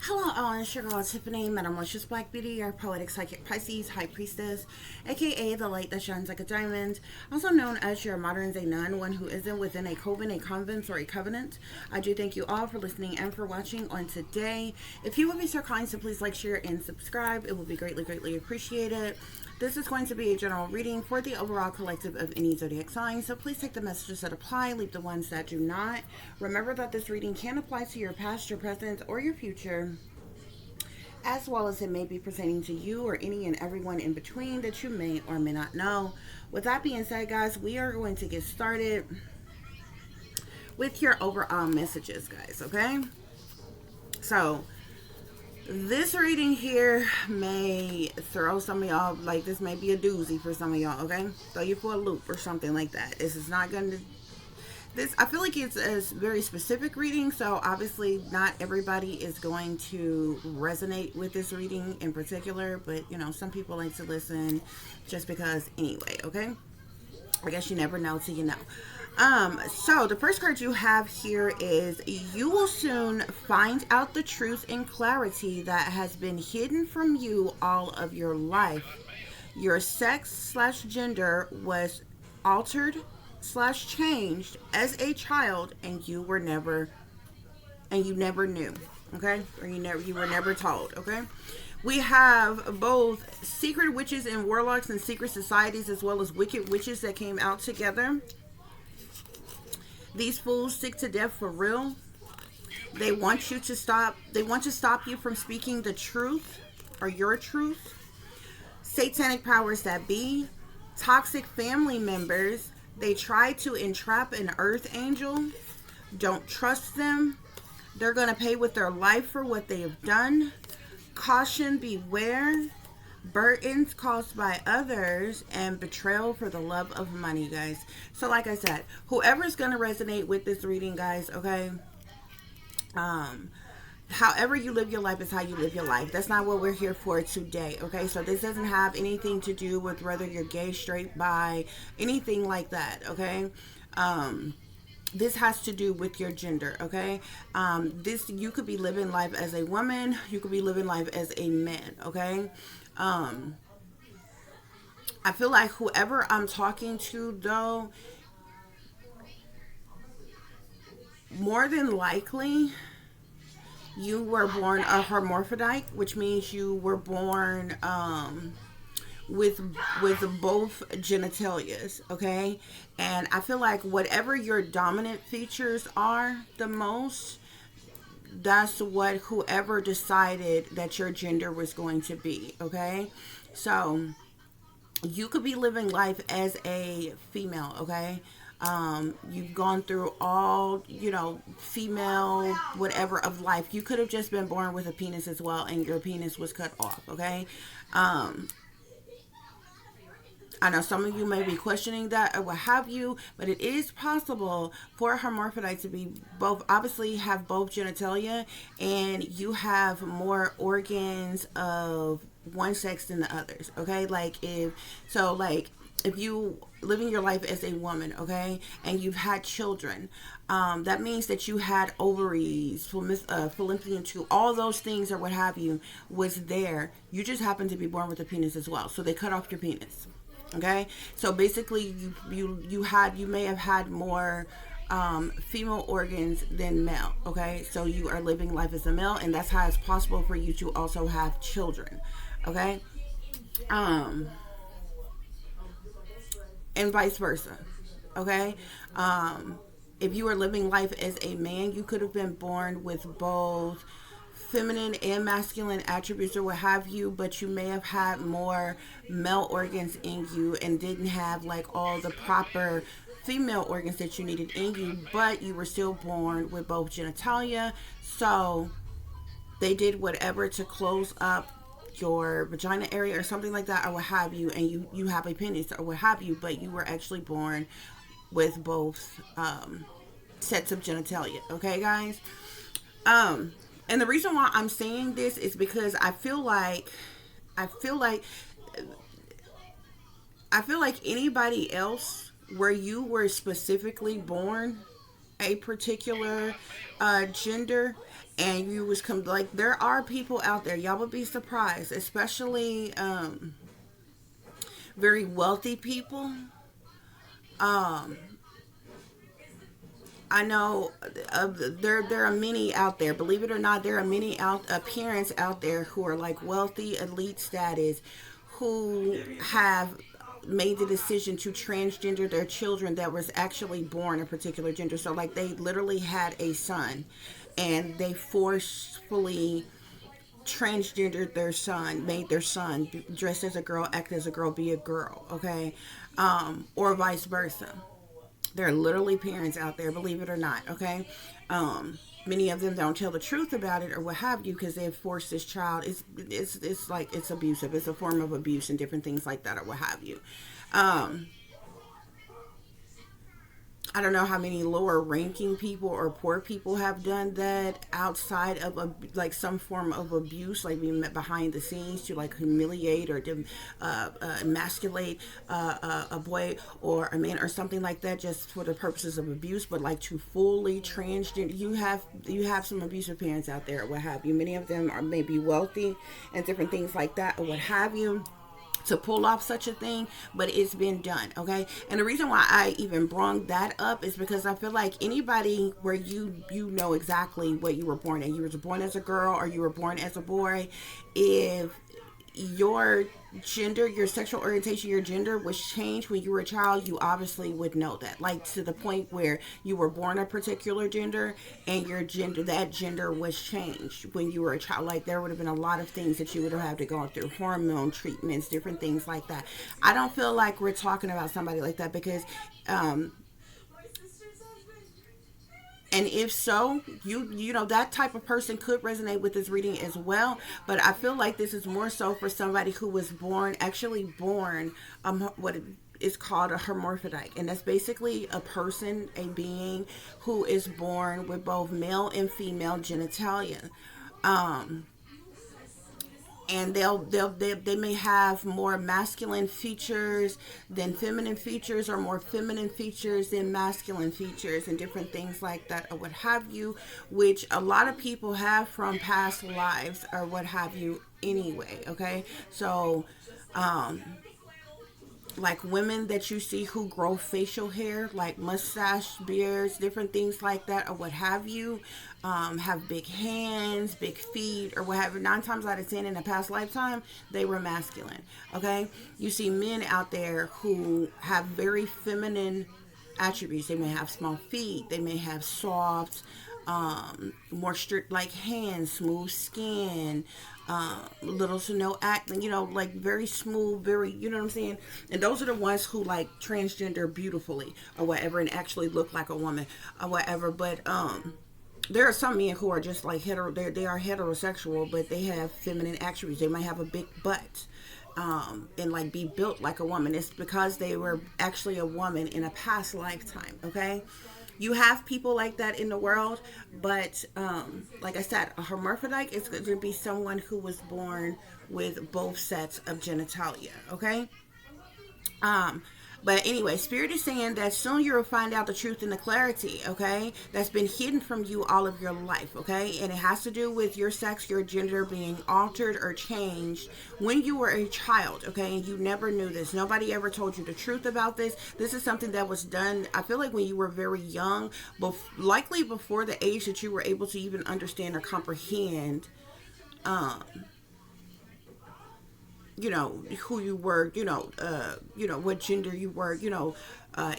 Hello, all. It's your girl Tiffany, Metamorphosis Black Beauty, your poetic psychic Pisces, High Priestess, aka the light that shines like a diamond, also known as your modern day nun, one who isn't within a coven, a convent, or a covenant. I do thank you all for listening and for watching on today. If you would be so kind, so please like, share, and subscribe. It will be greatly, greatly appreciated. This is going to be a general reading for the overall collective of any zodiac sign, so please take the messages that apply, leave the ones that do not. Remember that this reading can apply to your past, your present, or your future, as well as it may be pertaining to you or any and everyone in between that you may or may not know. With that being said, guys, we are going to get started with your overall messages, guys, okay? So, this reading here may throw some of y'all, like this may be a doozy for some of y'all, okay? Throw you for a loop or something like that. This is not going to, I feel like it's a very specific reading, so obviously not everybody is going to resonate with this reading in particular, but you know, some people like to listen just because anyway, okay? I guess you never know till you know. So the first card you have here is you will soon find out the truth and clarity that has been hidden from you all of your life. Your sex slash gender was altered slash changed as a child and you never knew, okay? Or you were never told, okay? We have both secret witches and warlocks and secret societies, as well as wicked witches that came out together. These fools stick to death for real. They want you to stop. They want to stop you from speaking the truth or your truth. Satanic powers that be, toxic family members. They try to entrap an earth angel. Don't trust them. They're going to pay with their life for what they have done. Caution, beware. Burdens caused by others, and betrayal for the love of money, guys. So like I said, whoever's going to resonate with this reading, guys, okay? However you live your life is how you live your life. That's not what we're here for today, okay? So this doesn't have anything to do with whether you're gay, straight, bi, anything like that, okay? This has to do with your gender, okay? You could be living life as a woman, you could be living life as a man, okay? I feel like whoever I'm talking to, though, more than likely, you were born a hermaphrodite, which means you were born with both genitalias, okay? And I feel like whatever your dominant features are the most, that's what whoever decided that your gender was going to be, okay? So you could be living life as a female, okay? You've gone through all, female whatever of life. You could have just been born with a penis as well, and your penis was cut off, okay? I know some of you may be questioning that or what have you, but it is possible for a hermaphrodite to be both, obviously have both genitalia, and you have more organs of one sex than the others, okay? If you living your life as a woman, okay, and you've had children, that means that you had ovaries, fallopian tube, all those things or what have you was there. You just happen to be born with a penis as well, so they cut off your penis. Okay, so basically, you may have had more female organs than male. Okay, so you are living life as a male, and that's how it's possible for you to also have children. Okay, and vice versa. Okay, if you are living life as a man, you could have been born with both feminine and masculine attributes or what have you, but you may have had more male organs in you and didn't have like all the proper female organs that you needed in you, but you were still born with both genitalia. So they did whatever to close up your vagina area or something like that or what have you, and you have a penis or what have you, but you were actually born with both sets of genitalia. Okay, guys? And the reason why I'm saying this is because I feel like anybody else where you were specifically born a particular gender, and you was like, there are people out there, y'all would be surprised, especially very wealthy people. um I know there are many out there. Believe it or not, there are many parents out there who are like wealthy, elite status, who have made the decision to transgender their children that was actually born a particular gender. So like they literally had a son, and they forcefully transgendered their son, made their son dress as a girl, act as a girl, be a girl. Okay, or vice versa. There are literally parents out there, believe it or not, okay? Many of them don't tell the truth about it or what have you, because they've forced this child. It's like it's abusive. It's a form of abuse and different things like that or what have you. Um, I don't know how many lower ranking people or poor people have done that outside of like some form of abuse, like being met behind the scenes to like humiliate or to emasculate a boy or a man or something like that, just for the purposes of abuse. But like to fully transgender, you have some abusive parents out there or what have you. Many of them are maybe wealthy and different things like that or what have you, to pull off such a thing, but it's been done, okay? And the reason why I even brought that up is because I feel like anybody where you know exactly what you were born in, you were born as a girl or you were born as a boy, if your gender, your sexual orientation, your gender was changed when you were a child, you obviously would know that. Like to the point where you were born a particular gender and your gender, that gender was changed when you were a child. Like there would have been a lot of things that you would have had to go through, hormone treatments, different things like that. I don't feel like we're talking about somebody like that because and if so, you know that type of person could resonate with this reading as well. But I feel like this is more so for somebody who was born, actually born, what is called a hermaphrodite, and that's basically a person, a being who is born with both male and female genitalia. Um, and they may have more masculine features than feminine features, or more feminine features than masculine features, and different things like that or what have you, which a lot of people have from past lives or what have you anyway. Okay, so like women that you see who grow facial hair, like mustache, beards, different things like that, or what have you, have big hands, big feet, or what have you. 9 times out of 10 in a past lifetime, they were masculine. Okay, you see men out there who have very feminine attributes. They may have small feet, they may have soft, more strict like hands, smooth skin, little to no acne, like very smooth, very, you know what I'm saying? And those are the ones who like transgender beautifully or whatever and actually look like a woman or whatever. But there are some men who are just like they are heterosexual, but they have feminine attributes. They might have a big butt, and like be built like a woman. It's because they were actually a woman in a past lifetime. Okay, you have people like that in the world, but like I said, a hermaphrodite is going to be someone who was born with both sets of genitalia. Okay. Um, but anyway, Spirit is saying that soon you will find out the truth and the clarity, okay, that's been hidden from you all of your life, okay? And it has to do with your sex, your gender being altered or changed when you were a child, okay? And you never knew this. Nobody ever told you the truth about this. This is something that was done, I feel like, when you were very young, but likely before the age that you were able to even understand or comprehend um who you were, what gender you were,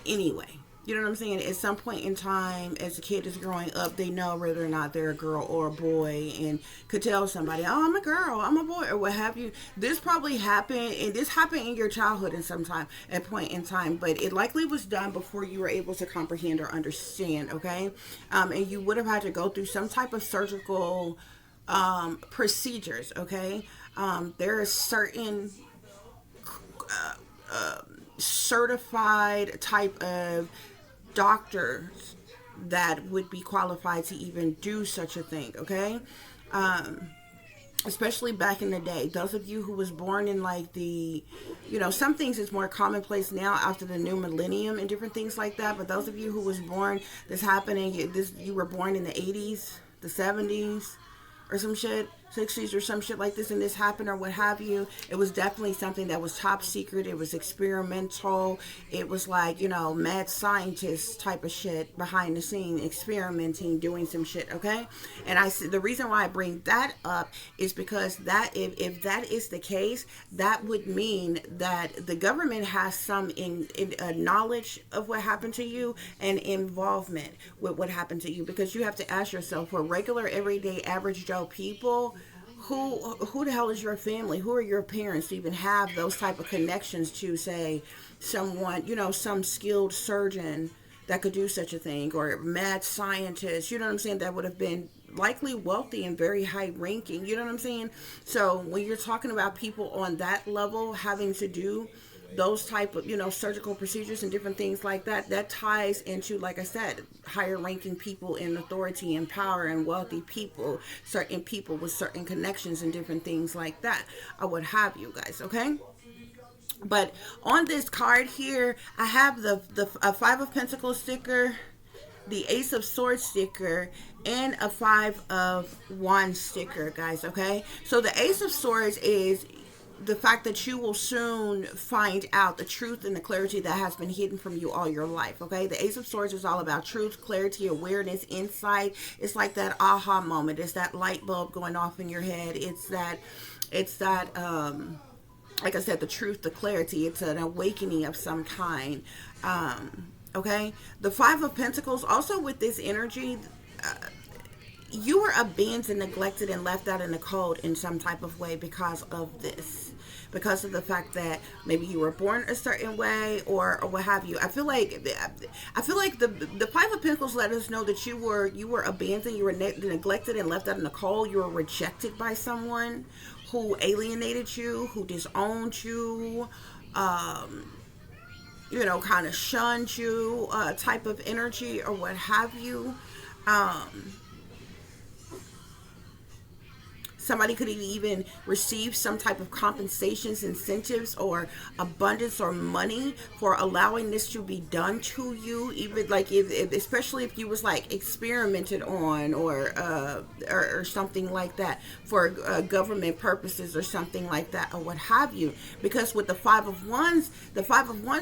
anyway. You know what I'm saying? At some point in time, as a kid is growing up, they know whether or not they're a girl or a boy, and could tell somebody, oh, I'm a girl, I'm a boy, or what have you. This probably happened, and this happened in your childhood at some time, at point in time, but it likely was done before you were able to comprehend or understand, okay? And you would have had to go through some type of surgical procedures, okay? There are certain uh, certified type of doctors that would be qualified to even do such a thing, okay? Um, especially back in the day. Those of you who was born in like the, some things is more commonplace now after the new millennium and different things like that. But those of you who was born, this happening, you were born in the 80s, the 70s, or some shit, 60s or some shit like this, and this happened or what have you. It was definitely something that was top secret. It was experimental. It was like, mad scientist type of shit behind the scene, experimenting, doing some shit, okay? And the reason why I bring that up is because that if that is the case, that would mean that the government has some knowledge of what happened to you and involvement with what happened to you, because you have to ask yourself, for regular, everyday, average Joe people, who the hell is your family? Who are your parents to even have those type of connections to, say, someone, some skilled surgeon that could do such a thing, or mad scientist, you know what I'm saying, that would have been likely wealthy and very high ranking, you know what I'm saying? So when you're talking about people on that level having to do those type of, surgical procedures and different things like that, that ties into, like I said, higher ranking people in authority and power, and wealthy people, certain people with certain connections and different things like that, or what have you guys, okay? But on this card here, I have the Five of Pentacles sticker, the Ace of Swords sticker, and a Five of Wands sticker, guys, okay? So the Ace of Swords is the fact that you will soon find out the truth and the clarity that has been hidden from you all your life, okay? The Ace of Swords is all about truth, clarity, awareness, insight. It's like that aha moment. It's that light bulb going off in your head. It's that like I said, the truth, the clarity. It's an awakening of some kind, okay? The Five of Pentacles, also with this energy, you were abandoned, neglected, and left out in the cold in some type of way because of this. Because of the fact that maybe you were born a certain way, or what have you. I feel like the Five of Pentacles let us know that you were abandoned, you were neglected, and left out in the cold. You were rejected by someone who alienated you, who disowned you, kind of shunned you, type of energy, or what have you. Somebody could even receive some type of compensations, incentives, or abundance or money for allowing this to be done to you. Even like if especially if you was like experimented on, or something like that, for government purposes or something like that, or what have you. Because with the Five of Wands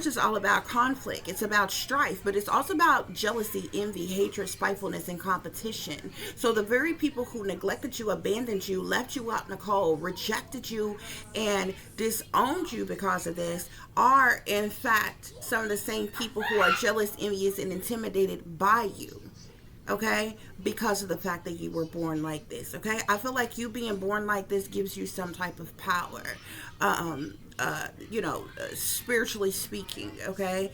is all about conflict. It's about strife, but it's also about jealousy, envy, hatred, spitefulness, and competition. So the very people who neglected you, abandoned you, left you out in the cold, rejected you, and disowned you because of this, are in fact some of the same people who are jealous, envious, and intimidated by you, okay, because of the fact that you were born like this, okay? I feel like you being born like this gives you some type of power, spiritually speaking, okay?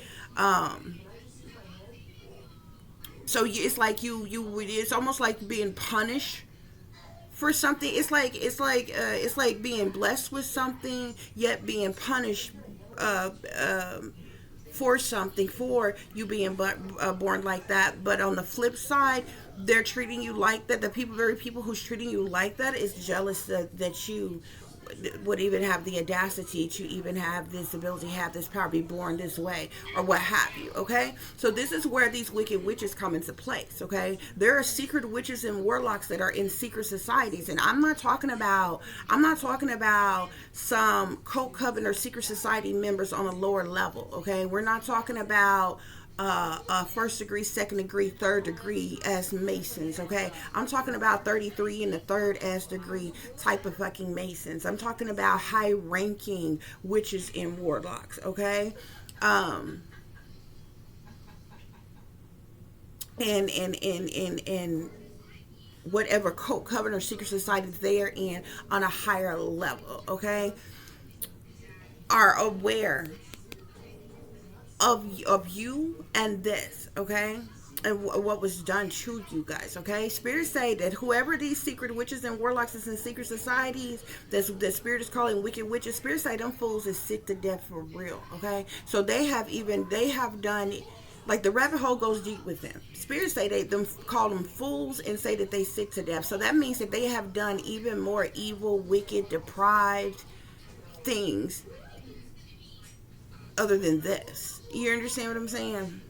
So it's like it's almost like being punished for something. It's like being blessed with something, yet being punished for something, for you being born like that. But on the flip side, they're treating you like that. The very people who's treating you like that is jealous that you would even have the audacity to even have this ability, have this power, be born this way, or what have you, okay? So this is where these wicked witches come into place, okay? There are secret witches and warlocks that are in secret societies, and I'm not talking about some cult, coven, or secret society members on a lower level, okay? We're not talking about first degree, second degree, third degree as Masons, okay? I'm talking about 33 and the third as degree type of fucking Masons. I'm talking about high ranking witches and warlocks, okay? And whatever cult, coven, or secret society they are in on a higher level, okay, are aware of you and this, okay, and what was done to you guys, okay? Spirits say that whoever these secret witches and warlocks is in secret societies, that Spirit is calling wicked witches, Spirits say them fools is sick to death for real, okay? So they have done Like the rabbit hole goes deep with them. Spirits say they them call them fools and say that they sick to death. So that means that they have done even more evil, wicked, deprived things other than this. You understand what I'm saying?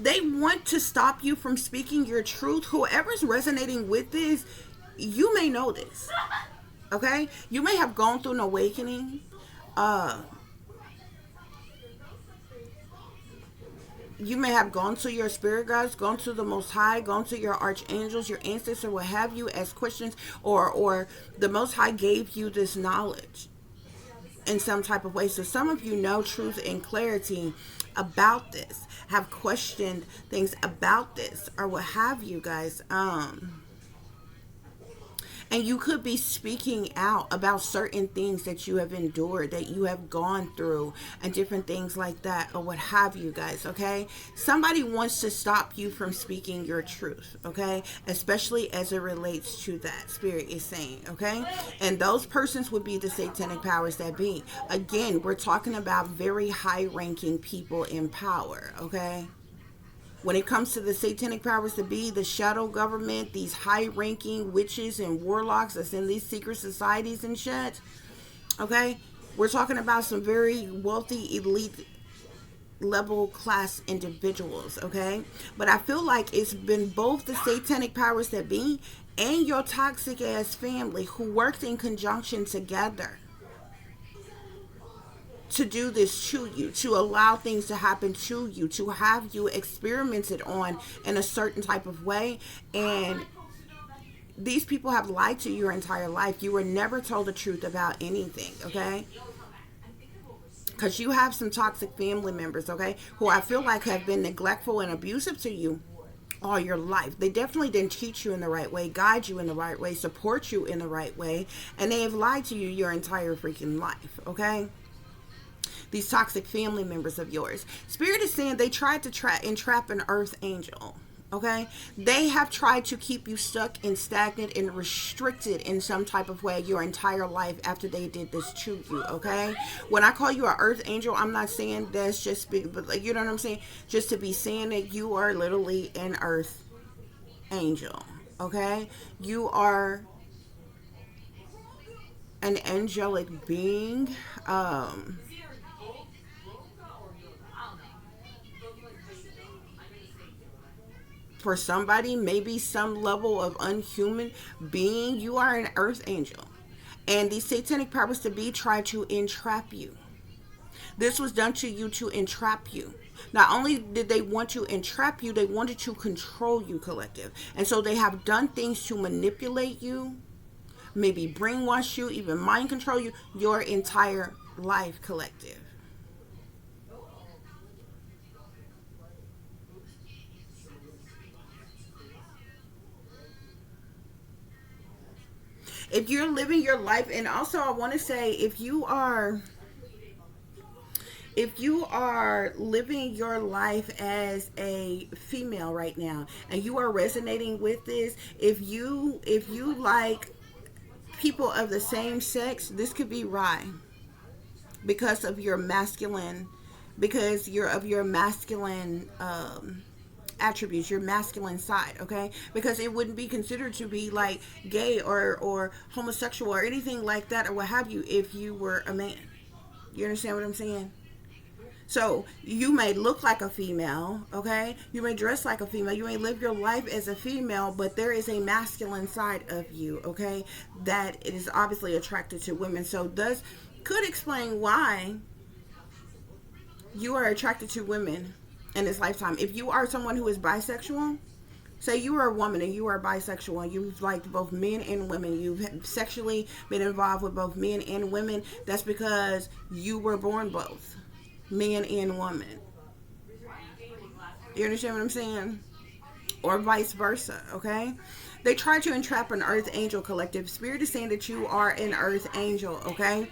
They want to stop you from speaking your truth. Whoever's resonating with this, you may know this. Okay? You may have gone through an awakening. You may have gone to your spirit guides, gone to the Most High, gone to your archangels, your ancestors, what have you, as questions, or the Most High gave you this knowledge in some type of way. So some of you know truth and clarity about this, have questioned things about this, or what have you, guys. And you could be speaking out about certain things that you have endured, that you have gone through, and different things like that, or what have you, guys, okay? Somebody wants to stop you from speaking your truth, okay? Especially as it relates to that, Spirit is saying, okay? And those persons would be the satanic powers that be. Again, we're talking about very high-ranking people in power, okay? When it comes to the satanic powers to be, the shadow government, these high-ranking witches and warlocks that's in these secret societies and shit, okay? We're talking about some very wealthy, elite level class individuals, okay? But I feel like it's been both the satanic powers that be and your toxic ass family who worked in conjunction together to do this to you, to allow things to happen to you, to have you experimented on in a certain type of way. And these people have lied to you your entire life. You were never told the truth about anything, okay? Because you have some toxic family members, okay, who I feel like have been neglectful and abusive to you all your life. They definitely didn't teach you in the right way, guide you in the right way, support you in the right way, and they have lied to you your entire freaking life, okay? These toxic family members of yours. Spirit is saying they tried to entrap an earth angel. Okay? They have tried to keep you stuck and stagnant and restricted in some type of way your entire life after they did this to you. Okay? When I call you an earth angel, I'm not saying that's just big, but like, you know what I'm saying? Just to be saying that you are literally an earth angel. Okay? You are an angelic being. For somebody, maybe some level of unhuman being, you are an earth angel. And these satanic powers to be try to entrap you. This was done to you to entrap you. Not only did they want to entrap you, they wanted to control you, collective. And so they have done things to manipulate you, maybe brainwash you, even mind control you, your entire life, collective. If you're living your life, and also I want to say, if you are living your life as a female right now, and you are resonating with this, if you like people of the same sex, this could be right, because of your masculine, because you're of your masculine attributes, your masculine side, okay? Because it wouldn't be considered to be like gay or homosexual or anything like that or what have you if you were a man. You understand what I'm saying? So you may look like a female, okay? You may dress like a female. You may live your life as a female, but there is a masculine side of you, okay, that is obviously attracted to women. So this could explain why you are attracted to women in this lifetime. If you are someone who is bisexual, say you are a woman and you are bisexual and you've liked both men and women, you've sexually been involved with both men and women, that's because you were born both man and woman. You understand what I'm saying? Or vice versa, okay? They try to entrap an earth angel, collective. Spirit is saying that you are an earth angel, okay?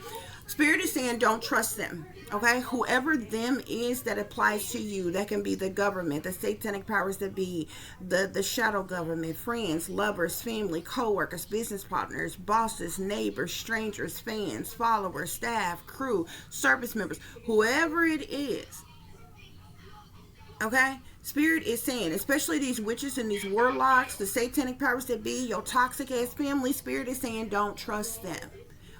Spirit is saying don't trust them. Okay, whoever them is that applies to you, that can be the government, the satanic powers that be, the shadow government, friends, lovers, family, co-workers, business partners, bosses, neighbors, strangers, fans, followers, staff, crew, service members, whoever it is. Okay, Spirit is saying, especially these witches and these warlocks, the satanic powers that be, your toxic ass family, Spirit is saying don't trust them.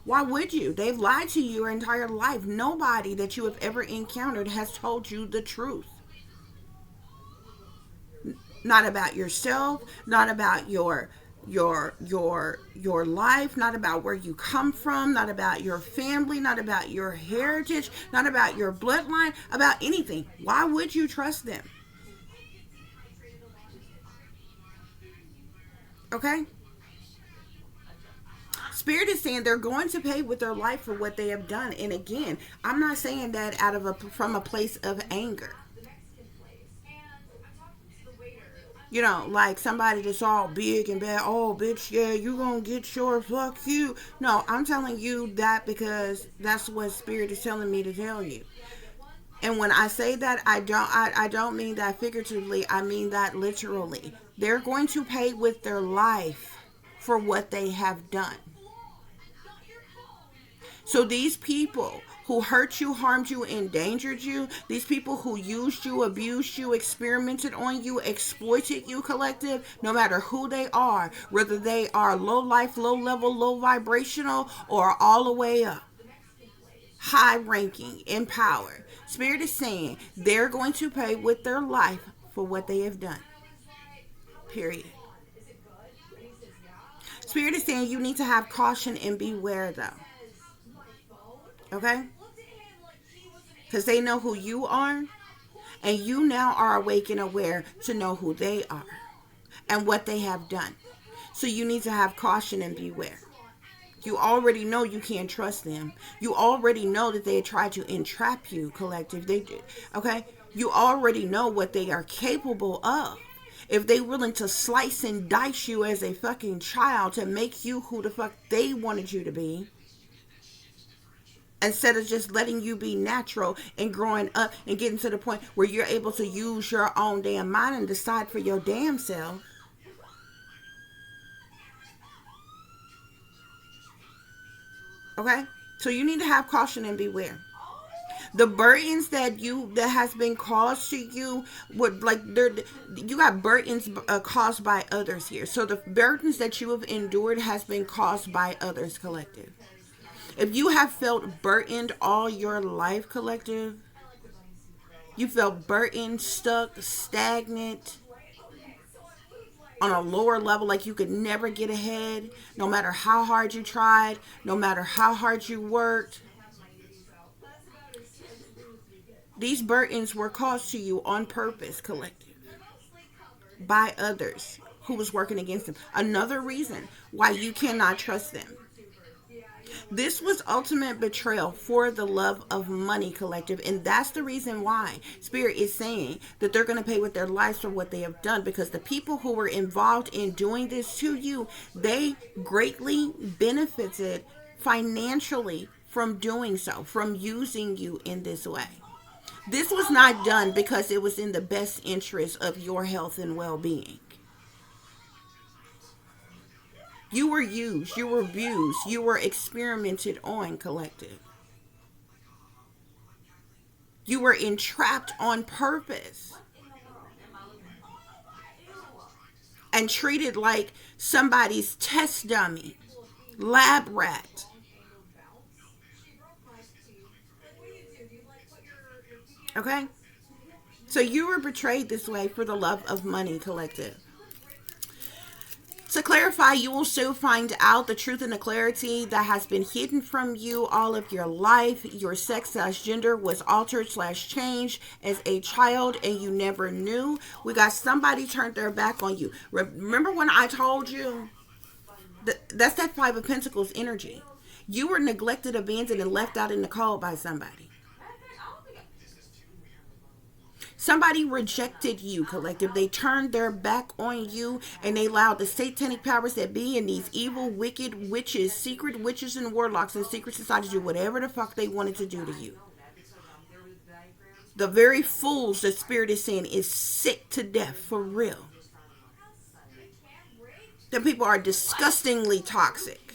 Why would you? They've lied to you your entire life. Nobody that you have ever encountered has told you the truth. Not about yourself, not about your life, not about where you come from, not about your family, not about your heritage, not about your bloodline, about anything. Why would you trust them? Okay? Spirit is saying they're going to pay with their life for what they have done. And again, I'm not saying that from a place of anger. You know, like somebody that's all big and bad. Oh, bitch, yeah, you gonna get your fuck you. No, I'm telling you that because that's what Spirit is telling me to tell you. And when I say that, I don't mean that figuratively. I mean that literally. They're going to pay with their life for what they have done. So these people who hurt you, harmed you, endangered you, these people who used you, abused you, experimented on you, exploited you, collective, no matter who they are, whether they are low life, low level, low vibrational, or all the way up, high ranking, in power, Spirit is saying they're going to pay with their life for what they have done. Period. Spirit is saying you need to have caution and beware though. Okay? Because they know who you are, and you now are awake and aware to know who they are and what they have done. So you need to have caution and beware. You already know you can't trust them. You already know that they tried to entrap you, collective. They did. Okay? You already know what they are capable of. If they willing to slice and dice you as a fucking child to make you who the fuck they wanted you to be, instead of just letting you be natural and growing up and getting to the point where you're able to use your own damn mind and decide for your damn self. Okay? So you need to have caution and beware. The burdens that has been caused to you would you got burdens caused by others here. So the burdens that you have endured has been caused by others, collective. If you have felt burdened all your life, collective, you felt burdened, stuck, stagnant, on a lower level, like you could never get ahead, no matter how hard you tried, no matter how hard you worked. These burdens were caused to you on purpose, collective, by others who was working against them. Another reason why you cannot trust them. This was ultimate betrayal for the love of money, collective. And that's the reason why Spirit is saying that they're going to pay with their lives for what they have done. Because the people who were involved in doing this to you, they greatly benefited financially from doing so, from using you in this way. This was not done because it was in the best interest of your health and well-being. You were used, you were abused, you were experimented on, collective. You were entrapped on purpose and treated like somebody's test dummy, lab rat. Okay? So you were betrayed this way for the love of money, collective. To clarify, you will soon find out the truth and the clarity that has been hidden from you all of your life. Your sex/gender was altered/changed as a child and you never knew. We got somebody turned their back on you. Remember when I told you? That's that Five of Pentacles energy. You were neglected, abandoned, and left out in the cold by somebody. Somebody rejected you, collective. They turned their back on you, and they allowed the satanic powers that be and these evil, wicked witches, secret witches and warlocks and secret societies do whatever the fuck they wanted to do to you. The very fools the spirit is saying is sick to death for real. The people are disgustingly toxic.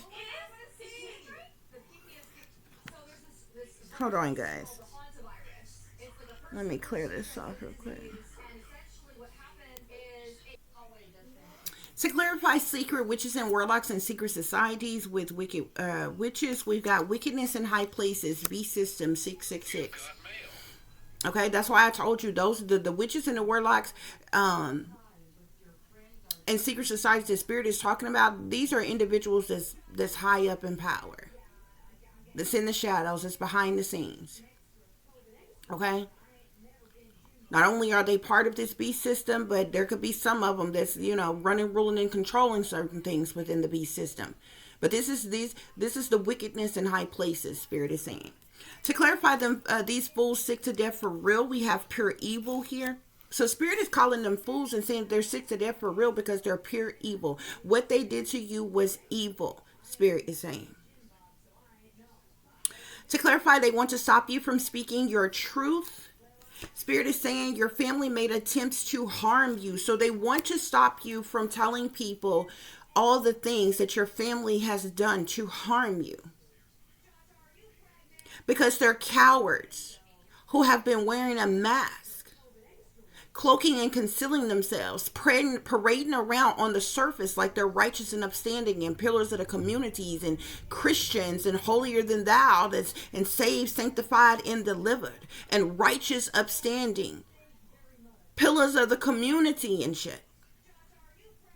Hold on, guys. Let me clear this off real quick. To clarify secret witches and warlocks and secret societies with wicked witches, we've got wickedness in high places, B system 666. Okay, that's why I told you those the witches and the warlocks and secret societies the spirit is talking about. These are individuals that's high up in power, that's in the shadows, that's behind the scenes. Okay. Not only are they part of this beast system, but there could be some of them that's, running, ruling, and controlling certain things within the beast system. But this is the wickedness in high places, Spirit is saying. To clarify them, these fools sick to death for real, we have pure evil here. So Spirit is calling them fools and saying they're sick to death for real because they're pure evil. What they did to you was evil, Spirit is saying. To clarify, they want to stop you from speaking your truth. Spirit is saying your family made attempts to harm you. So they want to stop you from telling people all the things that your family has done to harm you. Because they're cowards who have been wearing a mask, cloaking and concealing themselves, parading around on the surface like they're righteous and upstanding and pillars of the communities and Christians and holier than thou, and saved, sanctified, and delivered, and righteous, upstanding pillars of the community and shit.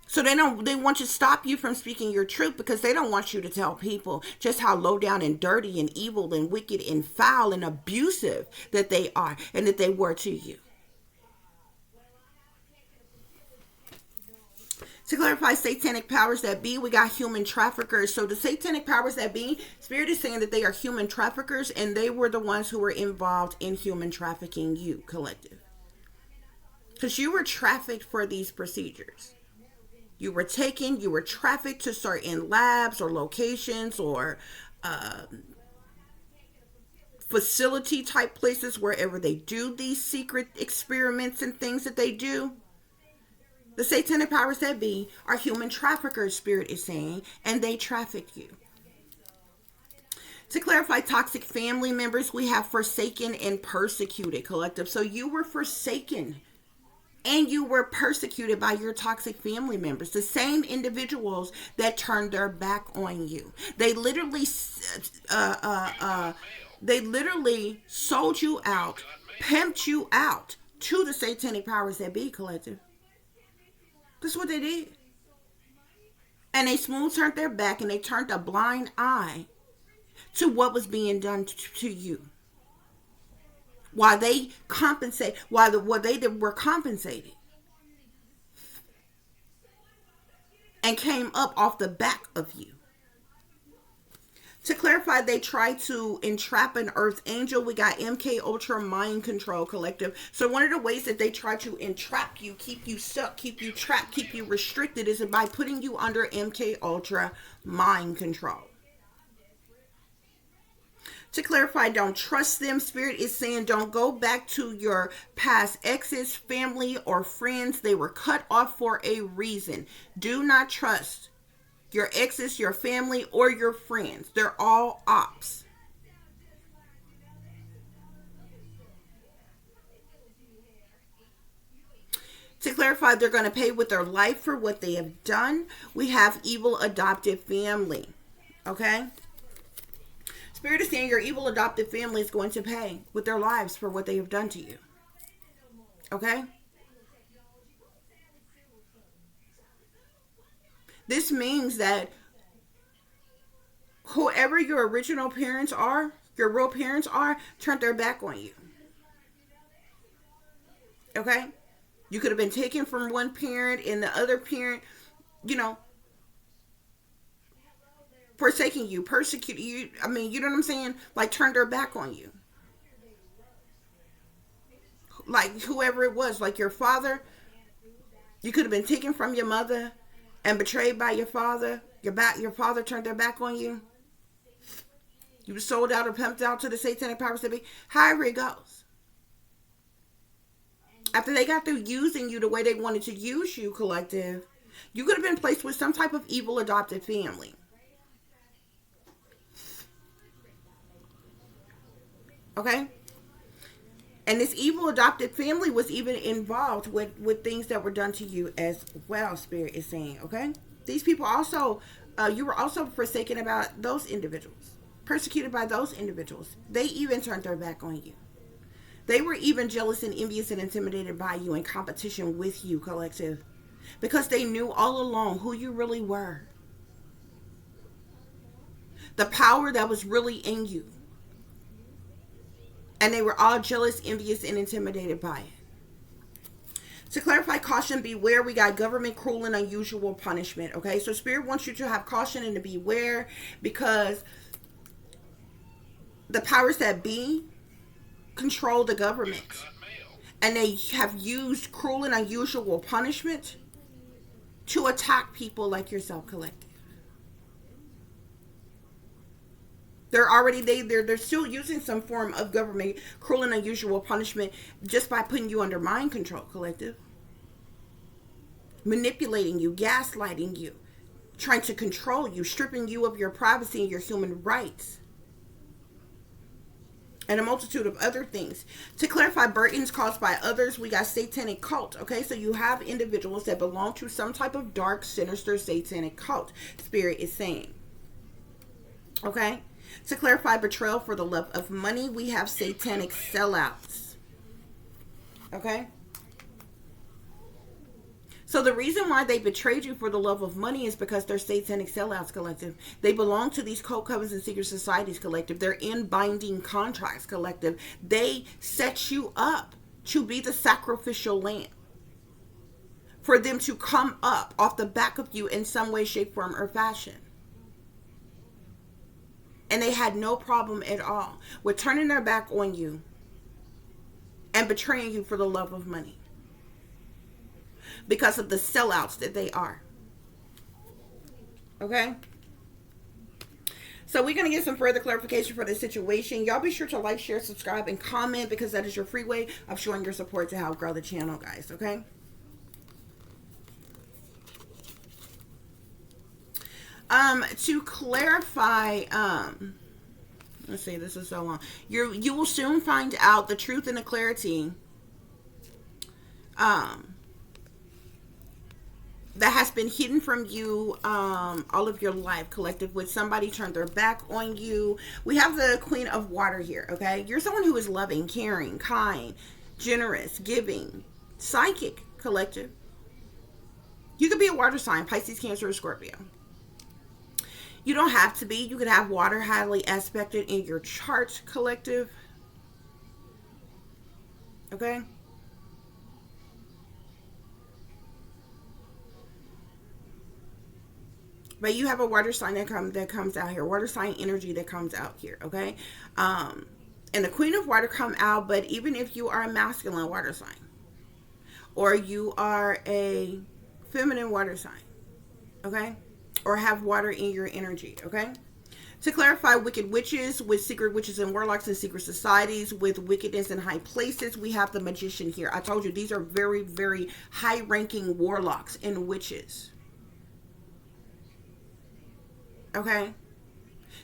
So they want to stop you from speaking your truth because they don't want you to tell people just how low down and dirty and evil and wicked and foul and abusive that they are and that they were to you. To clarify satanic powers that be, we got human traffickers. So the satanic powers that be, Spirit is saying that they are human traffickers, and they were the ones who were involved in human trafficking you, collective. Because you were trafficked for these procedures. You were trafficked to certain labs or locations or facility type places wherever they do these secret experiments and things that they do. The satanic powers that be are human traffickers, Spirit is saying, and they traffic you. To clarify toxic family members, we have forsaken and persecuted, collective. So you were forsaken and you were persecuted by your toxic family members, the same individuals that turned their back on you. They literally sold you out, pimped you out to the satanic powers that be, collective. That's what they did. And they smooth turned their back and they turned a blind eye to what was being done to you. While they compensate, what they did were compensated. And came up off the back of you. To clarify, they tried to entrap an earth angel. We got MK Ultra mind control, collective. So one of the ways that they try to entrap you, keep you stuck, keep you trapped, keep you restricted is by putting you under MK Ultra mind control. To clarify, don't trust them. Spirit is saying don't go back to your past exes, family, or friends. They were cut off for a reason. Do not trust your exes, your family, or your friends. They're all ops. To clarify, they're going to pay with their life for what they have done. We have evil adopted family. Okay? Spirit is saying your evil adopted family is going to pay with their lives for what they have done to you. Okay? This means that whoever your original parents are, your real parents are, turned their back on you. Okay? You could have been taken from one parent and the other parent, forsaking you, persecuting you. I mean, you know what I'm saying? Like, turned their back on you. like whoever it was, like your father. You could have been taken from your mother and betrayed by your father. Your father turned their back on you. You were sold out or pumped out to the satanic powers that be. However it goes. After they got through using you the way they wanted to use you, collective, you could have been placed with some type of evil adopted family. Okay? And this evil adopted family was even involved with things that were done to you as well, Spirit is saying, okay? These people also, you were also forsaken about those individuals. Persecuted by those individuals. They even turned their back on you. They were even jealous and envious and intimidated by you in competition with you, collective. Because they knew all along who you really were. The power that was really in you. And they were all jealous, envious, and intimidated by it. To clarify, caution, beware. We got government, cruel, and unusual punishment. Okay, so Spirit wants you to have caution and to beware, because the powers that be control the government. And they have used cruel and unusual punishment to attack people like yourself, collective. They're still using some form of government, cruel and unusual punishment, just by putting you under mind control, collective. Manipulating you, gaslighting you, trying to control you, stripping you of your privacy and your human rights. And a multitude of other things. To clarify, burdens caused by others, we got satanic cult. Okay, so you have individuals that belong to some type of dark, sinister, satanic cult. Spirit is saying. Okay. To clarify, betrayal for the love of money, we have satanic sellouts. Okay. So the reason why they betrayed you for the love of money is because they're satanic sellouts, collective. They belong to these cult covens and secret societies, collective. They're in binding contracts, collective. They set you up to be the sacrificial lamb. For them to come up off the back of you in some way, shape, form, or fashion. And they had no problem at all with turning their back on you and betraying you for the love of money. Because of the sellouts that they are. Okay? So we're going to get some further clarification for this situation. Y'all be sure to like, share, subscribe, and comment, because that is your free way of showing your support to help grow the channel, guys. Okay? To clarify, let's see, this is so long. You will soon find out the truth and the clarity that has been hidden from you all of your life, collective, with somebody turned their back on you. We have the Queen of Water here, okay? You're someone who is loving, caring, kind, generous, giving, psychic, collective. You could be a water sign, Pisces, Cancer, or Scorpio. You don't have to be. You could have water highly aspected in your chart, collective. Okay? But you have a water sign that comes out here. Water sign energy that comes out here, okay? And the Queen of Water come out, but even if you are a masculine water sign, or you are a feminine water sign, okay? Or have water in your energy, okay? To clarify, wicked witches with secret witches and warlocks and secret societies with wickedness in high places, we have the Magician here. I told you, these are very, very high-ranking warlocks and witches. Okay?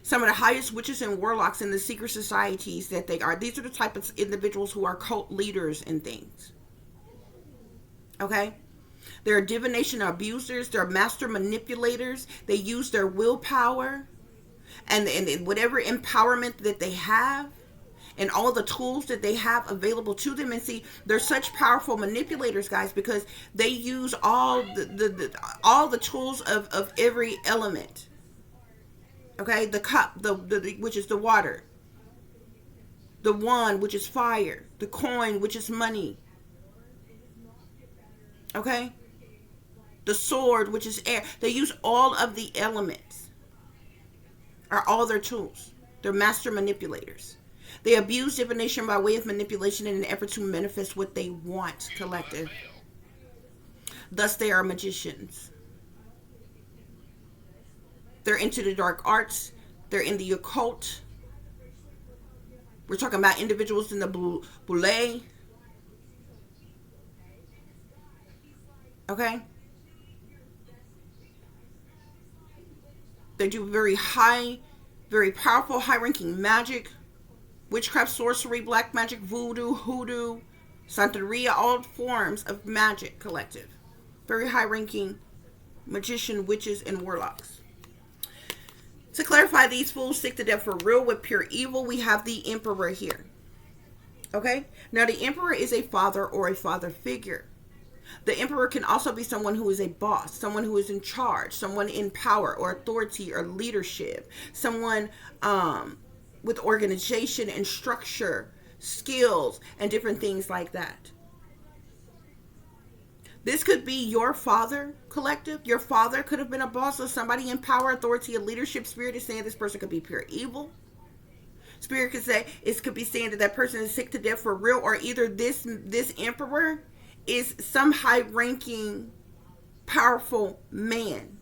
Some of the highest witches and warlocks in the secret societies that they are. These are the type of individuals who are cult leaders and things. Okay? They're divination abusers. They're master manipulators. They use their willpower and whatever empowerment that they have and all the tools that they have available to them. And see, they're such powerful manipulators, guys, because they use all the tools of every element. Okay, the cup, which is the water. The wand, which is fire. The coin, which is money. Okay? The sword, which is air. They use all of the elements. Are all their tools. They're master manipulators. They abuse divination by way of manipulation in an effort to manifest what they want, collective. Thus, they are magicians. They're into the dark arts. They're in the occult. We're talking about individuals in the boule. Okay? They do very high, very powerful, high-ranking magic, witchcraft, sorcery, black magic, voodoo, hoodoo, santeria, all forms of magic, collective. Very high-ranking magician, witches, and warlocks. To clarify, these fools stick to death for real with pure evil. We have the Emperor here. Okay? Now, the Emperor is a father or a father figure. The Emperor can also be someone who is a boss, someone who is in charge, someone in power or authority or leadership, someone with organization and structure, skills, and different things like that. This could be your father, collective. Your father could have been a boss or somebody in power, authority, and leadership. Spirit is saying this person could be pure evil. Spirit could say it could be saying that that person is sick to death for real, or either this emperor is some high-ranking, powerful man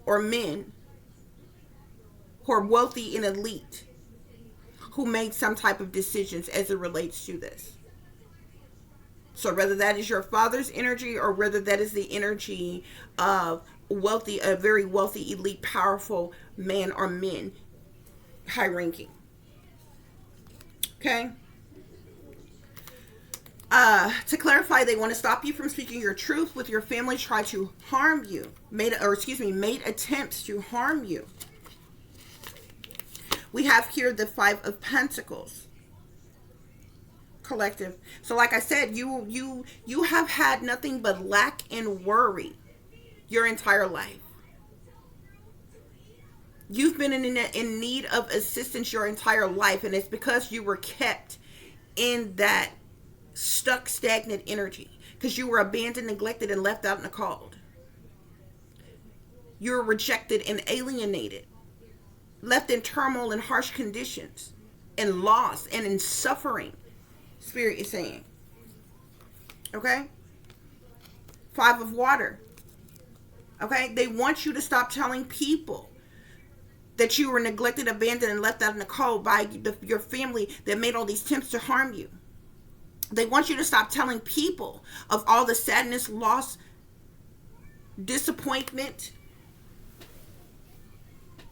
or men who are wealthy and elite who made some type of decisions as it relates to this. So whether that is your father's energy or whether that is the energy of a very wealthy, elite, powerful man or men, high-ranking. Okay? To clarify, they want to stop you from speaking your truth with your family, try to harm you, made attempts to harm you. We have here the Five of Pentacles. Collective. So like I said, you have had nothing but lack and worry your entire life. You've been in need of assistance your entire life, and it's because you were kept in that stuck, stagnant energy, because you were abandoned, neglected, and left out in the cold. You were rejected and alienated, left in turmoil and harsh conditions, and lost and in suffering. Spirit is saying. Okay? Five of Water. Okay? They want you to stop telling people that you were neglected, abandoned, and left out in the cold by your family that made all these attempts to harm you. They want you to stop telling people of all the sadness, loss, disappointment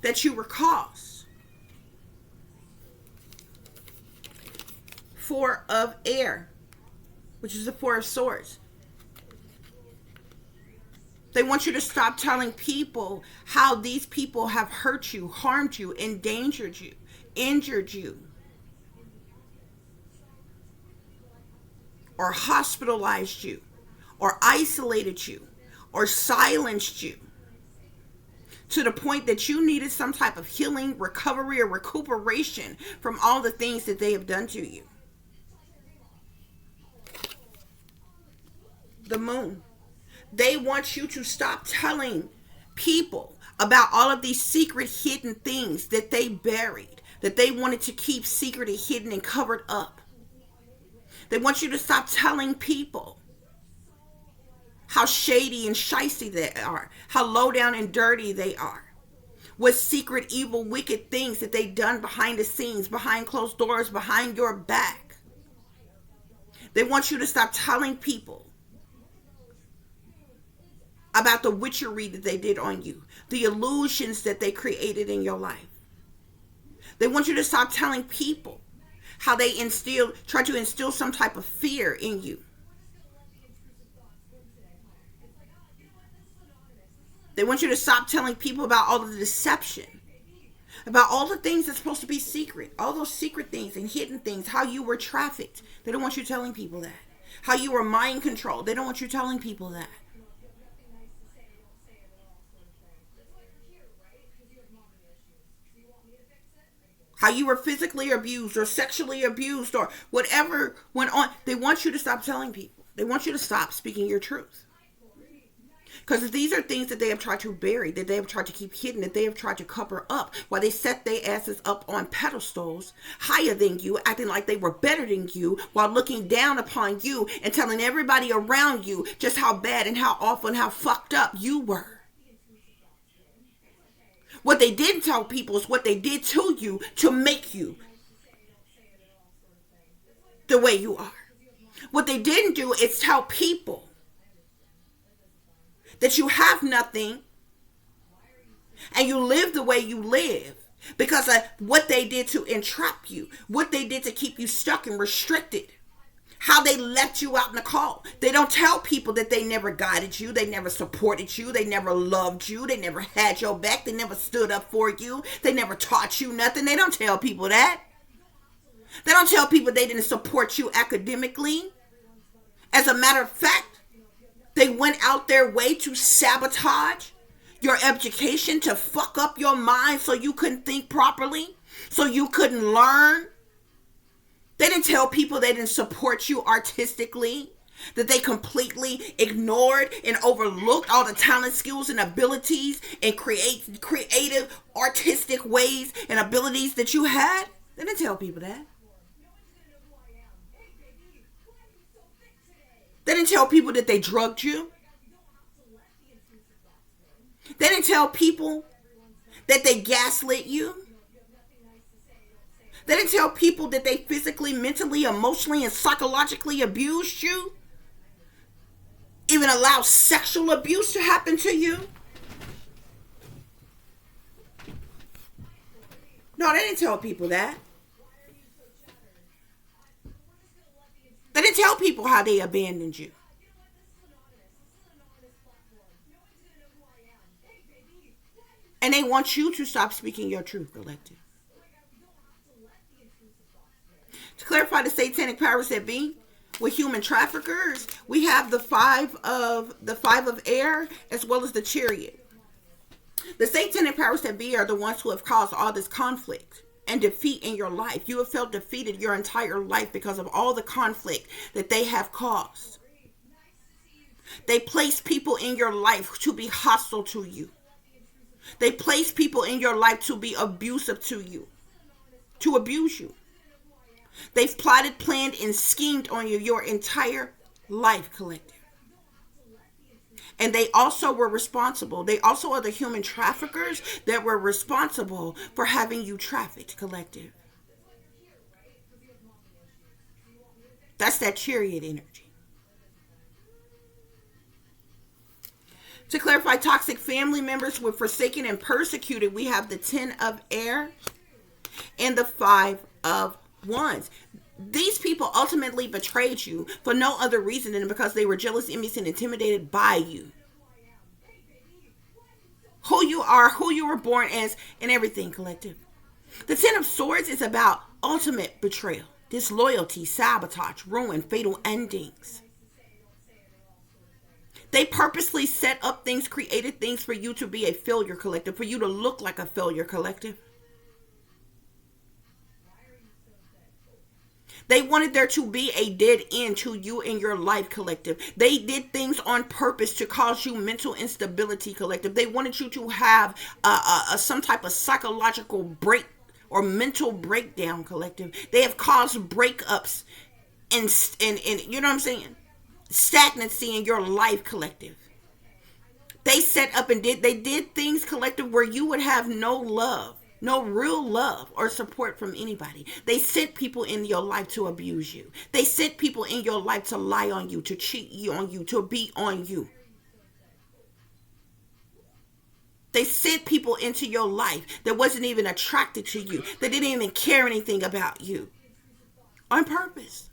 that you were caused. Four of Air, which is the Four of Swords. They want you to stop telling people how these people have hurt you, harmed you, endangered you, injured you, or hospitalized you, or isolated you, or silenced you, to the point that you needed some type of healing, recovery, or recuperation from all the things that they have done to you. The Moon. They want you to stop telling people about all of these secret hidden things that they buried, that they wanted to keep secret and hidden and covered up. They want you to stop telling people how shady and shysty they are, how low down and dirty they are, what secret, evil, wicked things that they've done behind the scenes, behind closed doors, behind your back. They want you to stop telling people about the witchery that they did on you, the illusions that they created in your life. They want you to stop telling people how they try to instill some type of fear in you. They want you to stop telling people about all of the deception, about all the things that's supposed to be secret, all those secret things and hidden things, how you were trafficked. They don't want you telling people that. How you were mind controlled. They don't want you telling people that. How you were physically abused or sexually abused or whatever went on. They want you to stop telling people. They want you to stop speaking your truth. Because these are things that they have tried to bury, that they have tried to keep hidden, that they have tried to cover up, while they set their asses up on pedestals higher than you, acting like they were better than you, while looking down upon you and telling everybody around you just how bad and how awful and how fucked up you were. What they didn't tell people is what they did to you to make you the way you are. What they didn't do is tell people that you have nothing and you live the way you live because of what they did to entrap you, what they did to keep you stuck and restricted, how they left you out in the cold. They don't tell people that they never guided you, they never supported you, they never loved you, they never had your back, they never stood up for you, they never taught you nothing. They don't tell people that. They don't tell people they didn't support you academically. As a matter of fact, they went out their way to sabotage your education, to fuck up your mind so you couldn't think properly, so you couldn't learn. They didn't tell people they didn't support you artistically, that they completely ignored and overlooked all the talent, skills, and abilities and creative, artistic ways and abilities that you had. They didn't tell people that. They didn't tell people that they drugged you. They didn't tell people that they gaslit you. They didn't tell people that they physically, mentally, emotionally, and psychologically abused you. Even allow sexual abuse to happen to you. No, they didn't tell people that. They didn't tell people how they abandoned you. And they want you to stop speaking your truth, collective. To clarify the satanic powers that be, with human traffickers, we have the five of air as well as the chariot. The satanic powers that be are the ones who have caused all this conflict and defeat in your life. You have felt defeated your entire life because of all the conflict that they have caused. They place people in your life to be hostile to you. They place people in your life to be abusive to you, to abuse you. They've plotted, planned, and schemed on you your entire life, collective. And they also were responsible. They also are the human traffickers that were responsible for having you trafficked, collective. That's that chariot energy. To clarify toxic family members with forsaken and persecuted, we have the 10 of air and the 5 of wands. These people ultimately betrayed you for no other reason than because they were jealous, envious, and intimidated by you. Who you are, who you were born as, and everything, collective. The 10 of swords is about ultimate betrayal, disloyalty, sabotage, ruin, fatal endings. They purposely set up things, created things for you to be a failure, collective, for you to look like a failure, collective. They wanted there to be a dead end to you in your life, collective. They did things on purpose to cause you mental instability, collective. They wanted you to have some type of psychological break or mental breakdown, collective. They have caused breakups and you know what I'm saying? Stagnancy in your life, collective. They set up and did things, collective, where you would have no love. No real love or support from anybody. They sent people in your life to abuse you. They sent people in your life to lie on you, to cheat you on you, to beat on you. They sent people into your life that wasn't even attracted to you, that didn't even care anything about you, on purpose.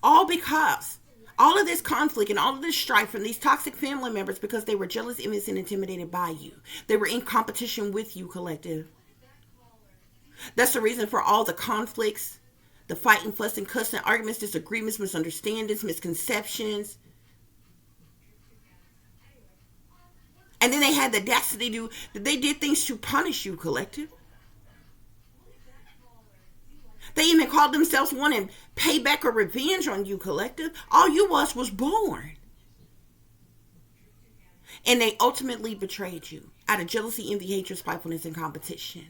All because all of this conflict and all of this strife from these toxic family members, because they were jealous, envious, and intimidated by you. They were in competition with you, collective. That's the reason for all the conflicts, the fighting, fussing, cussing, arguments, disagreements, misunderstandings, misconceptions. And then they had the audacity they did things to punish you, collective. They even called themselves wanting payback or revenge on you, collective. All you was born. And they ultimately betrayed you out of jealousy, envy, hatred, spitefulness, and competition.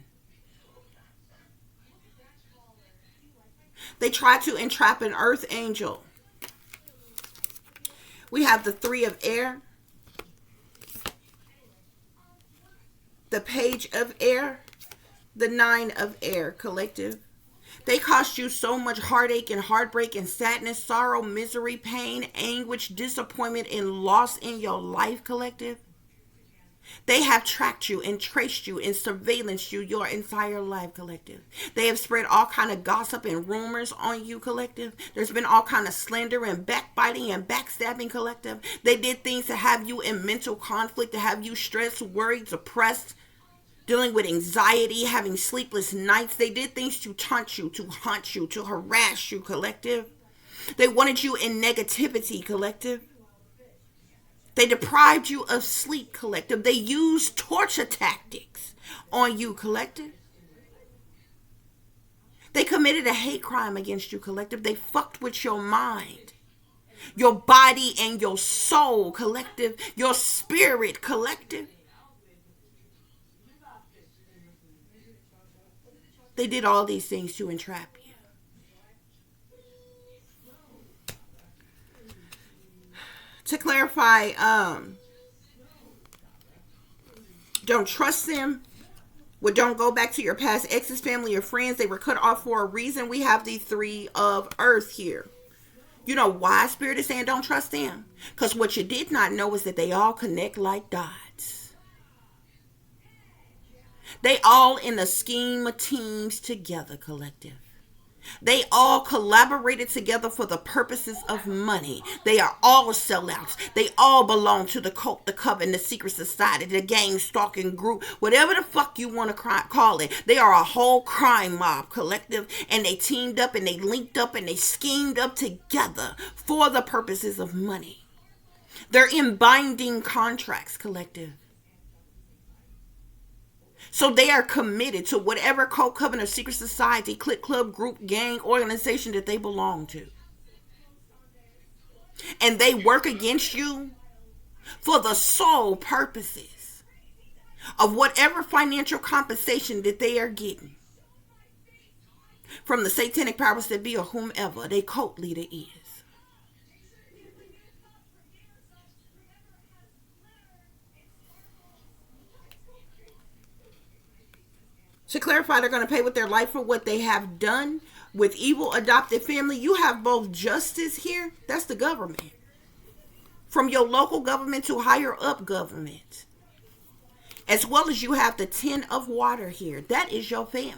They tried to entrap an earth angel. We have the 3 of air, the page of air, the 9 of air, collective. They caused you so much heartache and heartbreak and sadness, sorrow, misery, pain, anguish, disappointment, and loss in your life, collective. They have tracked you and traced you and surveillanced you your entire life, collective. They have spread all kind of gossip and rumors on you, collective. There's been all kind of slander and backbiting and backstabbing, collective. They did things to have you in mental conflict, to have you stressed, worried, depressed, dealing with anxiety, having sleepless nights. They did things to taunt you, to haunt you, to harass you, collective. They wanted you in negativity, collective. They deprived you of sleep, collective. They used torture tactics on you, collective. They committed a hate crime against you, collective. They fucked with your mind, your body, and your soul, collective. Your spirit, collective. They did all these things to entrap you. To clarify, don't trust them. Well, don't go back to your past exes, family, or friends. They were cut off for a reason. We have the 3 of earth here. You know why Spirit is saying don't trust them? Because what you did not know is that they all connect like dots. They all in a scheme of teams together, collective. They all collaborated together for the purposes of money. They are all sellouts. They all belong to the cult, the coven, the secret society, the gang stalking group, whatever the fuck you want to call it. They are a whole crime mob, collective, and they teamed up and they linked up and they schemed up together for the purposes of money. They're in binding contracts, collective. So they are committed to whatever cult, coven, or secret society, clique, club, group, gang, organization that they belong to. And they work against you for the sole purposes of whatever financial compensation that they are getting from the satanic powers that be or whomever their cult leader is. To clarify, they're going to pay with their life for what they have done with evil adopted family. You have both justice here. That's the government. From your local government to higher up government. As well as you have the 10 of water here. That is your family.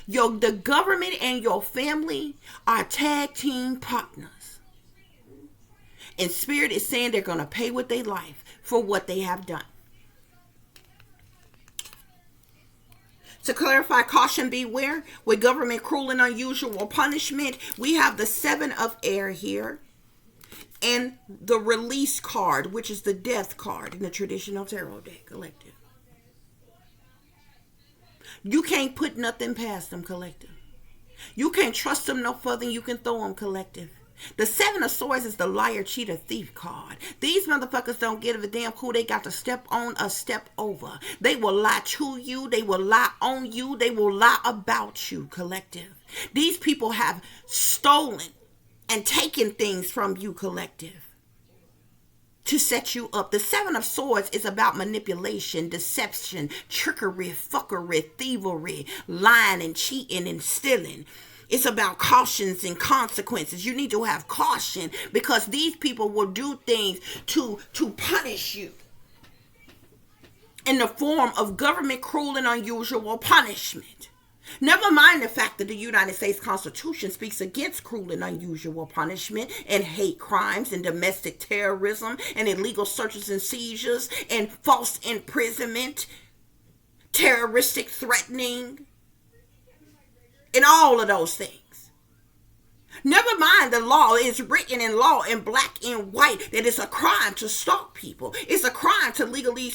The government and your family are tag team partners. And Spirit is saying they're going to pay with their life for what they have done. To clarify, caution, beware. With government cruel and unusual punishment, we have the 7 of air here. And the release card, which is the death card in the traditional tarot deck, collective. You can't put nothing past them, collective. You can't trust them no further than you can throw them, collective. The 7 of Swords is the liar, cheater, thief card. These motherfuckers don't give a damn who they got to step on or step over. They will lie to you. They will lie on you. They will lie about you, collective. These people have stolen and taken things from you, collective, to set you up. The 7 of Swords is about manipulation, deception, trickery, fuckery, thievery, lying and cheating and stealing. It's about cautions and consequences. You need to have caution because these people will do things to punish you in the form of government cruel and unusual punishment. Never mind the fact that the United States Constitution speaks against cruel and unusual punishment and hate crimes and domestic terrorism and illegal searches and seizures and false imprisonment, terroristic threatening, and all of those things. Never mind the law is written in law in black and white that it's a crime to stalk people. It's a crime to illegally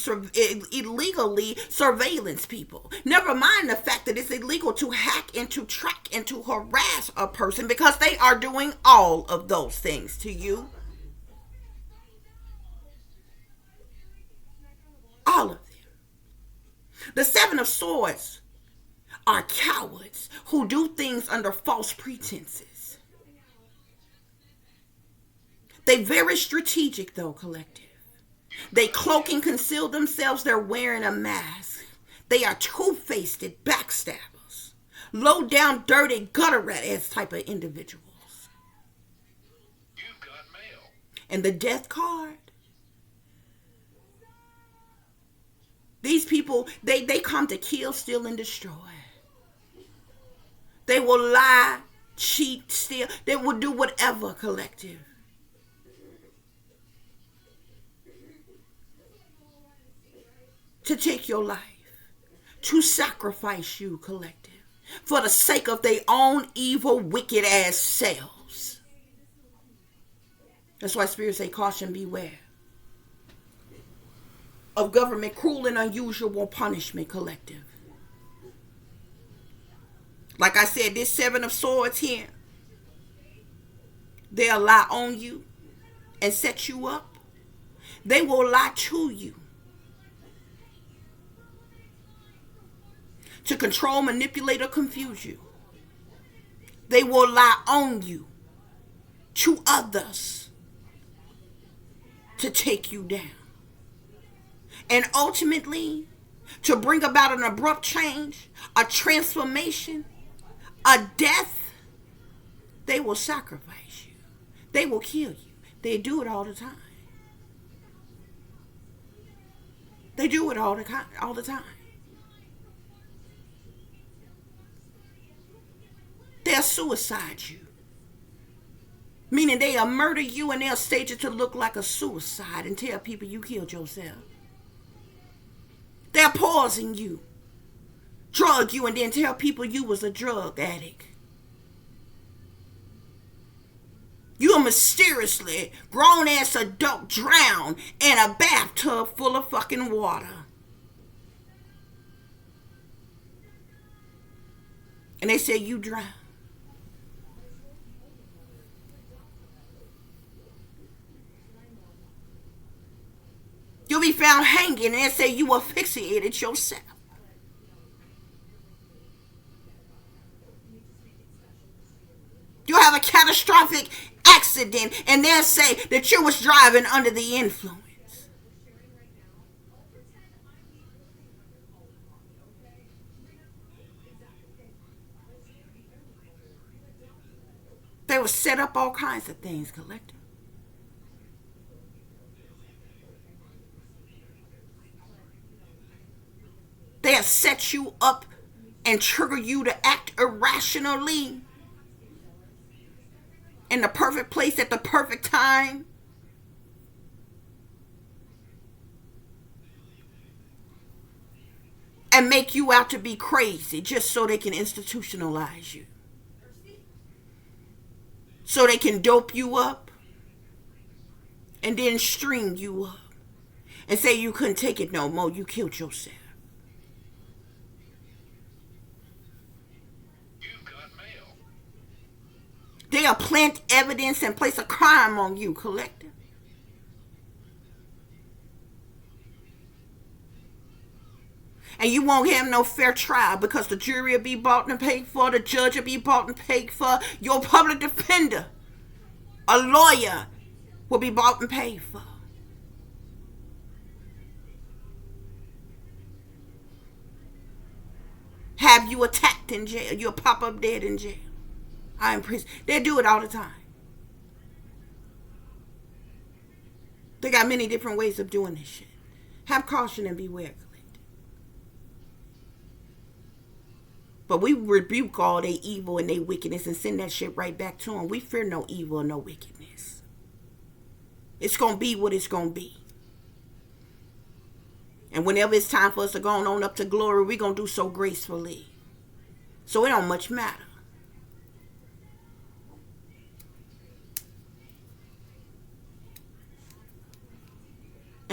surveillance people. Never mind the fact that it's illegal to hack and to track and to harass a person because they are doing all of those things to you. All of them. The Seven of Swords are cowards who do things under false pretenses. They very strategic though, collective. They cloak and conceal themselves. They're wearing a mask. They are two-faced backstabbers. Low down, dirty, gutter rat ass type of individuals. You've got mail. And the death card. These people, they come to kill, steal, and destroy. They will lie, cheat, steal. They will do whatever, collective. To take your life. To sacrifice you, collective. For the sake of their own evil, wicked ass selves. That's why spirits say, caution, beware. Of government cruel and unusual punishment, collective. Like I said, this Seven of Swords here, they'll lie on you and set you up. They will lie to you to control, manipulate, or confuse you. They will lie on you to others to take you down. And ultimately, to bring about an abrupt change, a transformation, a death, they will sacrifice you. They will kill you. They do it all the time. They do it all the time. They'll suicide you. Meaning they'll murder you and they'll stage it to look like a suicide and tell people you killed yourself. They'll poison you, drug you, and then tell people you was a drug addict. You mysteriously, grown-ass adult, drowned in a bathtub full of fucking water. And they say you drowned. You'll be found hanging and they say you asphyxiated yourself. You'll have a catastrophic accident and they'll say that you was driving under the influence. They will set up all kinds of things, collective. They'll set you up and trigger you to act irrationally in the perfect place at the perfect time. And make you out to be crazy just so they can institutionalize you. So they can dope you up and then string you up and say you couldn't take it no more. You killed yourself. They'll plant evidence and place a crime on you, collective. And you won't have no fair trial because the jury will be bought and paid for, the judge will be bought and paid for, your public defender, a lawyer will be bought and paid for. Have you attacked in jail, you'll pop up dead in jail. I'm prison. They do it all the time. They got many different ways of doing this shit. Have caution and beware, collective. But we rebuke all their evil and their wickedness and send that shit right back to them. We fear no evil and no wickedness. It's going to be what it's going to be. And whenever it's time for us to go on up to glory, we're going to do so gracefully. So it don't much matter.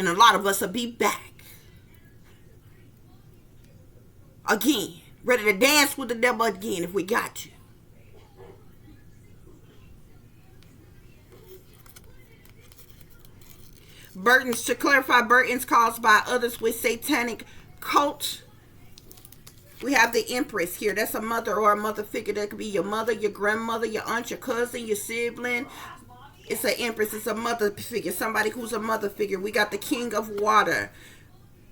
And a lot of us will be back again, ready to dance with the devil again if we got to. Burdens, to clarify, burdens caused by others with satanic cult. We have the Empress here. That's a mother or a mother figure. That could be your mother, your grandmother, your aunt, your cousin, your sibling. It's an Empress. It's a mother figure. Somebody who's a mother figure. We got the King of Water.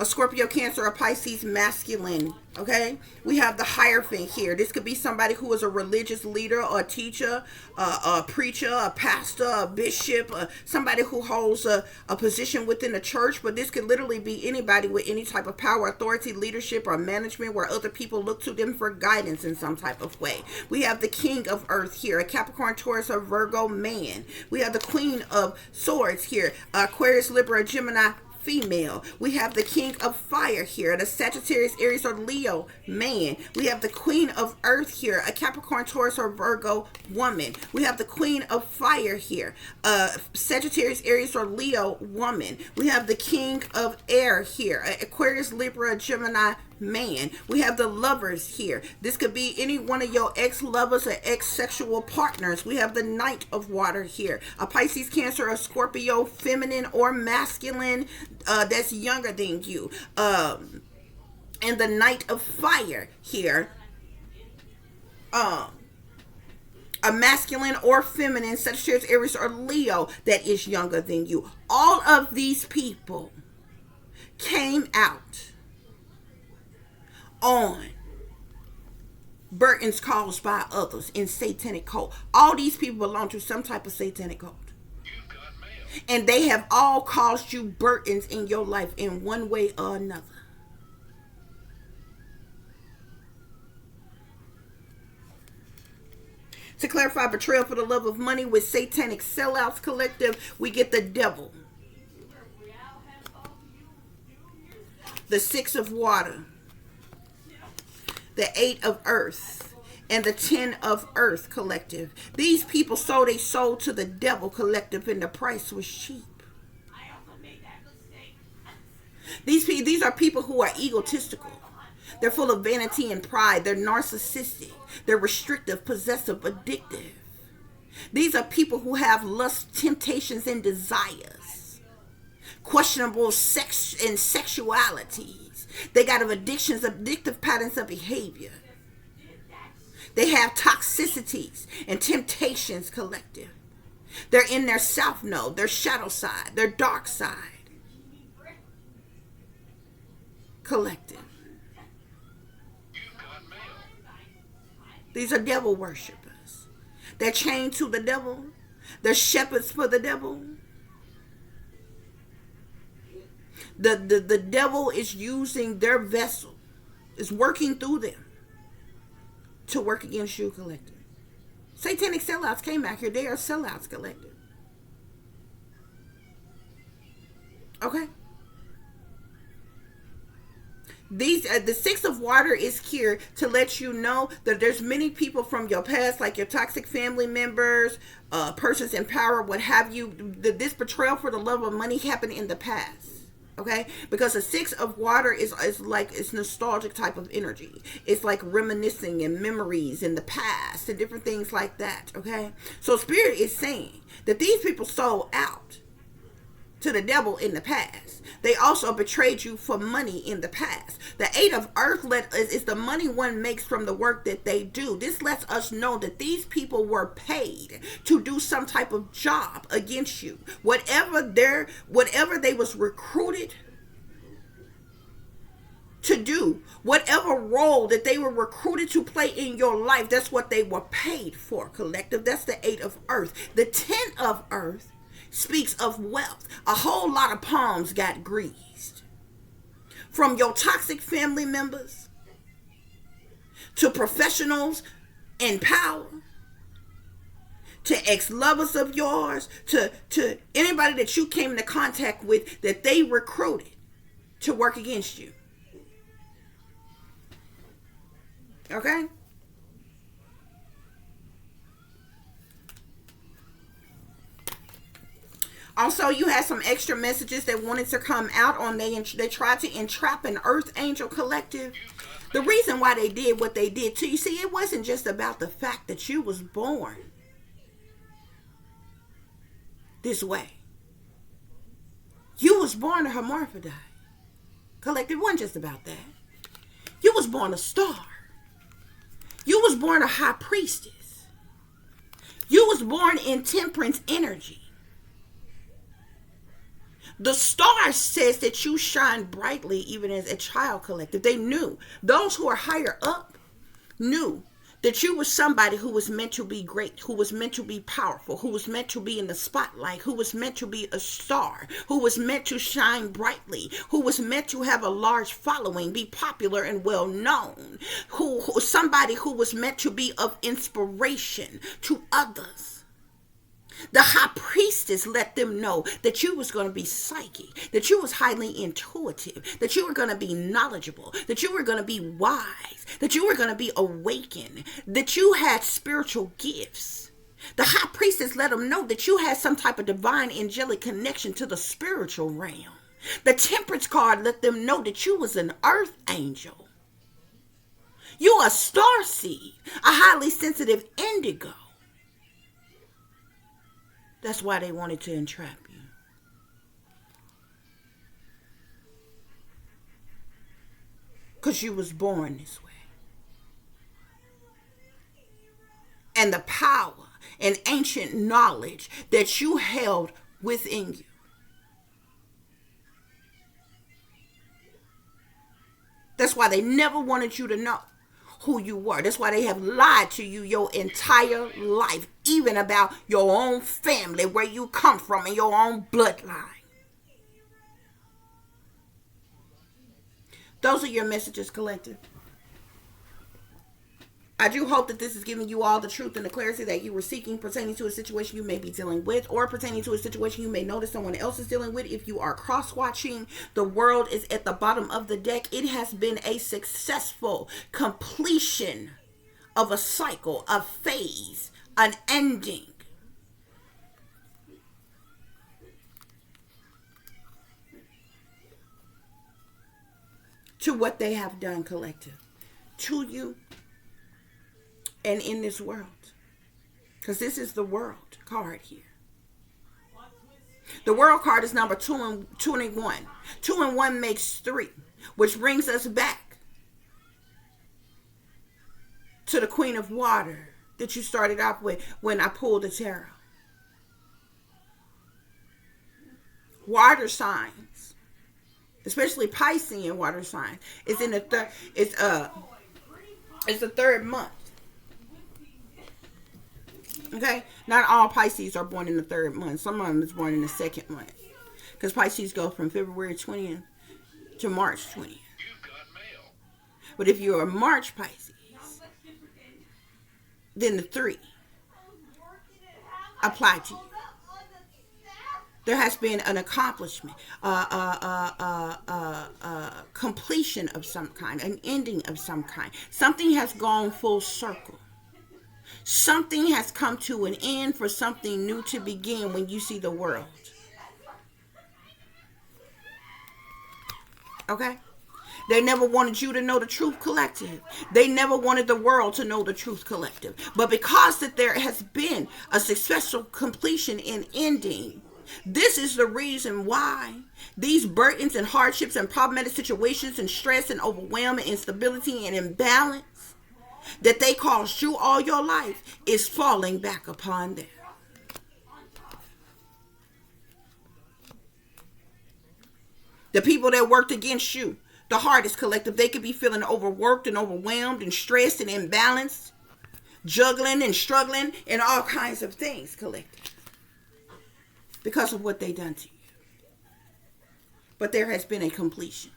A Scorpio, Cancer, or Pisces masculine. Okay, we have the Hierophant here. This could be somebody who is a religious leader or a teacher, a preacher, a pastor, a bishop, somebody who holds a position within the church. But this could literally be anybody with any type of power, authority, leadership, or management where other people look to them for guidance in some type of way. We have the King of Earth here, a Capricorn, Taurus, or Virgo man. We have the Queen of Swords here, Aquarius, Libra, Gemini female. We have the King of Fire here, the Sagittarius, Aries, or Leo man. We have the Queen of Earth here, a Capricorn, Taurus, or Virgo woman. We have the Queen of Fire here, Sagittarius, Aries, or Leo woman. We have the King of Air here, Aquarius, Libra, Gemini man. We have the Lovers here. This could be any one of your ex-lovers or ex-sexual partners. We have the Knight of Water here, a Pisces, Cancer, or Scorpio, feminine or masculine, that's younger than you. And the Knight of Fire here, a masculine or feminine, Sagittarius, Aries, or Leo that is younger than you. All of these people came out on burdens caused by others in satanic cult. All these people belong to some type of satanic cult. And they have all caused you burdens in your life in one way or another. To clarify, betrayal for the love of money with satanic sellouts collective, we get the Devil. The Six of Water. The Eight of Earth, and the 10 of Earth collective. These people sold their soul to the devil collective, and the price was cheap. These are people who are egotistical. They're full of vanity and pride. They're narcissistic. They're restrictive, possessive, addictive. These are people who have lust, temptations, and desires. Questionable sex and sexuality. They got addictions, addictive patterns of behavior. They have toxicities and temptations collective. They're in their self node, their shadow side, their dark side collective. These are devil worshipers. They're chained to the devil. They're shepherds for the devil. The devil is using their vessel, is working through them to work against you collective. Satanic sellouts came out here. They are sellouts collective. Okay? The Six of Water is here to let you know that there's many people from your past, like your toxic family members, persons in power, what have you. This betrayal for the love of money happened in the past. Okay, because the Six of Water is like, it's nostalgic type of energy. It's like reminiscing and memories in the past and different things like that. Okay, so Spirit is saying that these people sold out to the devil in the past. They also betrayed you for money in the past. The Eight of Earth is the money one makes from the work that they do. This lets us know that these people were paid to do some type of job against you. Whatever they was recruited to do, whatever role that they were recruited to play in your life, that's what they were paid for, collective. That's the Eight of Earth. The 10 of Earth speaks of wealth. A whole lot of palms got greased. From your toxic family members to professionals in power to ex-lovers of yours to anybody that you came into contact with that they recruited to work against you. Okay? Also, you had some extra messages that wanted to come out on they tried to entrap an Earth Angel collective. The reason why they did what they did to you, see, it wasn't just about the fact that you was born this way. You was born a hermaphrodite collective. It wasn't just about that. You was born a star. You was born a high priestess. You was born in temperance energy. The star says that you shine brightly even as a child collective. They knew, those who are higher up knew that you was somebody who was meant to be great, who was meant to be powerful, who was meant to be in the spotlight, who was meant to be a star, who was meant to shine brightly, who was meant to have a large following, be popular and well known, who somebody who was meant to be of inspiration to others. The high priestess let them know that you was going to be psychic, that you was highly intuitive, that you were going to be knowledgeable, that you were going to be wise, that you were going to be awakened, that you had spiritual gifts. The high priestess let them know that you had some type of divine angelic connection to the spiritual realm. The temperance card let them know that you was an earth angel. You a star seed, a highly sensitive indigo. That's why they wanted to entrap you. Because you was born this way. And the power and ancient knowledge that you held within you. That's why they never wanted you to know who you were. That's why they have lied to you your entire life, even about your own family, where you come from, and your own bloodline. Those are your messages, collective. I do hope that this is giving you all the truth and the clarity that you were seeking pertaining to a situation you may be dealing with, or pertaining to a situation you may notice someone else is dealing with. If you are cross-watching, the world is at the bottom of the deck. It has been a successful completion of a cycle, a phase, an ending. To what they have done, collective. To you. And in this world. Because this is the world card here. The world card is number 2 and 1. 2 and 1 makes 3. Which brings us back to the Queen of Water that you started off with when I pulled the tarot. Water signs, especially Piscean water signs, is in the third. It's the third month. Okay, not all Pisces are born in the third month. Some of them is born in the second month, because Pisces go from February 20th to March 20th. But if you're a March Pisces, then the 3 apply to you. There has been an accomplishment, completion of some kind, an ending of some kind. Something has gone full circle. Something has come to an end for something new to begin when you see the world. Okay? They never wanted you to know the truth, collective. They never wanted the world to know the truth, collective. But because that there has been a successful completion and ending, this is the reason why these burdens and hardships and problematic situations and stress and overwhelm and instability and imbalance that they caused you all your life is falling back upon them. The people that worked against you, the hardest, collective, they could be feeling overworked and overwhelmed and stressed and imbalanced, juggling and struggling and all kinds of things, collective, because of what they done to you. But there has been a completion.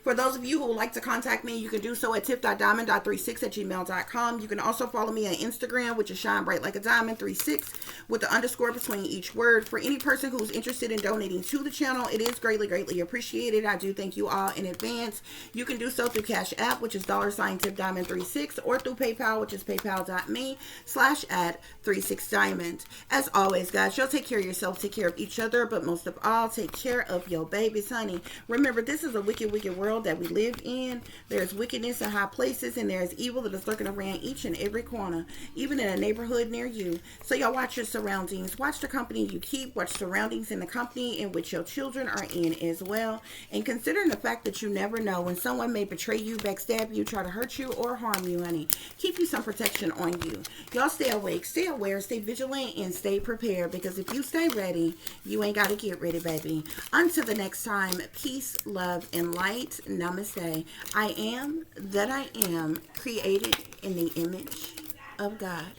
For those of you who would like to contact me, you can do so at tip.diamond.36@gmail.com. You can also follow me on Instagram, which is shine bright like a diamond 36 with the underscore between each word. For any person who's interested in donating to the channel, it is greatly appreciated. I do thank you all in advance. You can do so through Cash App, which is $tipdiamond36, or through PayPal, which is paypal.me/@36diamond. As always, guys, y'all take care of yourself, take care of each other, but most of all, take care of your babies, honey. Remember, this is a wicked world that we live in. There's wickedness in high places, and there's evil that is lurking around each and every corner, even in a neighborhood near you. So y'all watch your surroundings. Watch the company you keep. Watch surroundings in the company in which your children are in as well. And considering the fact that you never know when someone may betray you, backstab you, try to hurt you, or harm you, honey. Keep you some protection on you. Y'all stay awake, stay aware, stay vigilant, and stay prepared, because if you stay ready, you ain't got to get ready, baby. Until the next time, peace, love, and light. Namaste. I am that I am, created in the image of God.